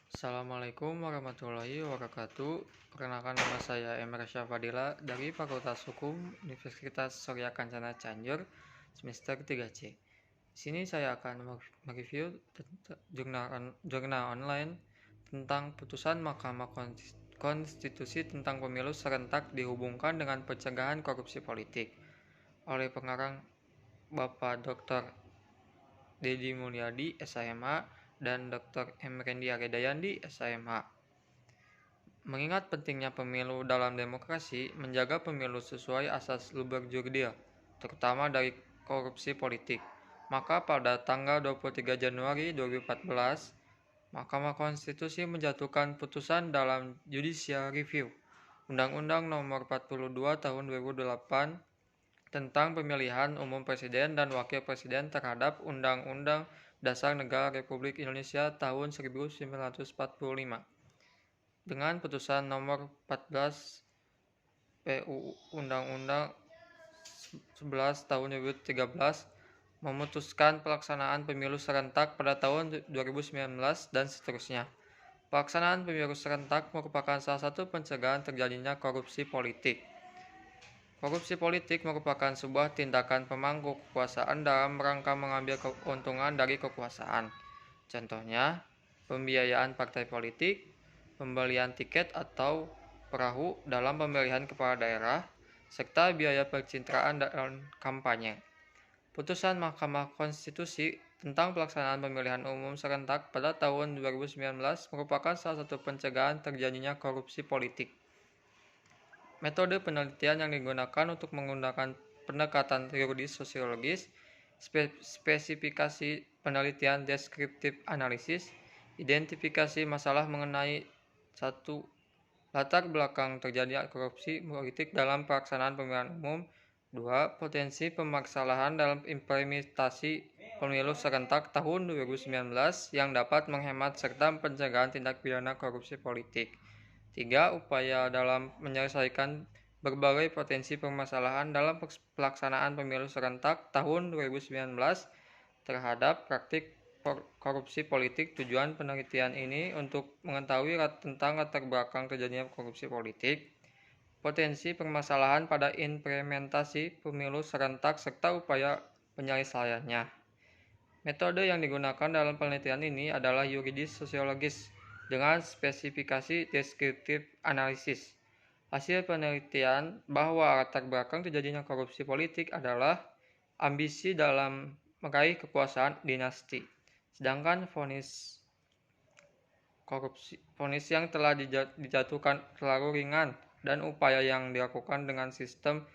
Assalamualaikum warahmatullahi wabarakatuh. Perkenalkan, nama saya Emre Syafadila dari Fakultas Hukum Universitas Surya Kencana Cianjur, semester 3C. Di sini saya akan mereview jurnal online tentang putusan Mahkamah Konstitusi tentang pemilu serentak dihubungkan dengan pencegahan korupsi politik oleh pengarang Bapak Dr. Dedi Mulyadi, SHMH, dan Dr. M. Rendi Aredayandi, SHMH. Mengingat pentingnya pemilu dalam demokrasi, menjaga pemilu sesuai asas luber jurdil, terutama dari korupsi politik, maka pada tanggal 23 Januari 2014, Mahkamah Konstitusi menjatuhkan putusan dalam Judicial Review Undang-Undang Nomor 42 Tahun 2008 tentang pemilihan umum presiden dan wakil presiden terhadap Undang-Undang Dasar Negara Republik Indonesia tahun 1945. Dengan putusan nomor 14 PU Undang-Undang 11 tahun 2013 memutuskan pelaksanaan pemilu serentak pada tahun 2019 dan seterusnya. Pelaksanaan pemilu serentak merupakan salah satu pencegahan terjadinya korupsi politik. Korupsi politik merupakan sebuah tindakan pemangku kekuasaan dalam rangka mengambil keuntungan dari kekuasaan. Contohnya, pembiayaan partai politik, pembelian tiket atau perahu dalam pemilihan kepala daerah, serta biaya pencitraan dalam kampanye. Putusan Mahkamah Konstitusi tentang pelaksanaan pemilihan umum serentak pada tahun 2019 merupakan salah satu pencegahan terjadinya korupsi politik. Metode penelitian yang digunakan untuk menggunakan pendekatan teoris sosiologis, spesifikasi penelitian deskriptif analisis, identifikasi masalah mengenai 1. Latar belakang terjadinya korupsi politik dalam pelaksanaan pemilihan umum. 2. Potensi permasalahan dalam implementasi pemilu serentak tahun 2019 yang dapat menghemat serta pencegahan tindak pidana korupsi politik. 3. Upaya dalam menyelesaikan berbagai potensi permasalahan dalam pelaksanaan pemilu serentak tahun 2019 terhadap praktik korupsi politik. Tujuan penelitian ini untuk mengetahui tentang latar belakang terjadinya korupsi politik, potensi permasalahan pada implementasi pemilu serentak, serta upaya penyelesaiannya. Metode yang digunakan dalam penelitian ini adalah yuridis sosiologis dengan spesifikasi deskriptif analisis. Hasil penelitian bahwa latar belakang terjadinya korupsi politik adalah ambisi dalam meraih kekuasaan dinasti. Sedangkan vonis yang telah dijatuhkan terlalu ringan dan upaya yang dilakukan dengan sistem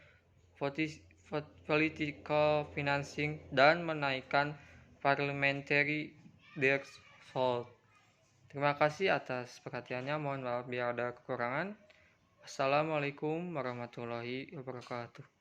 political financing dan menaikkan parliamentary threshold. Terima kasih atas perhatiannya. Mohon maaf bila ada kekurangan. Assalamualaikum warahmatullahi wabarakatuh.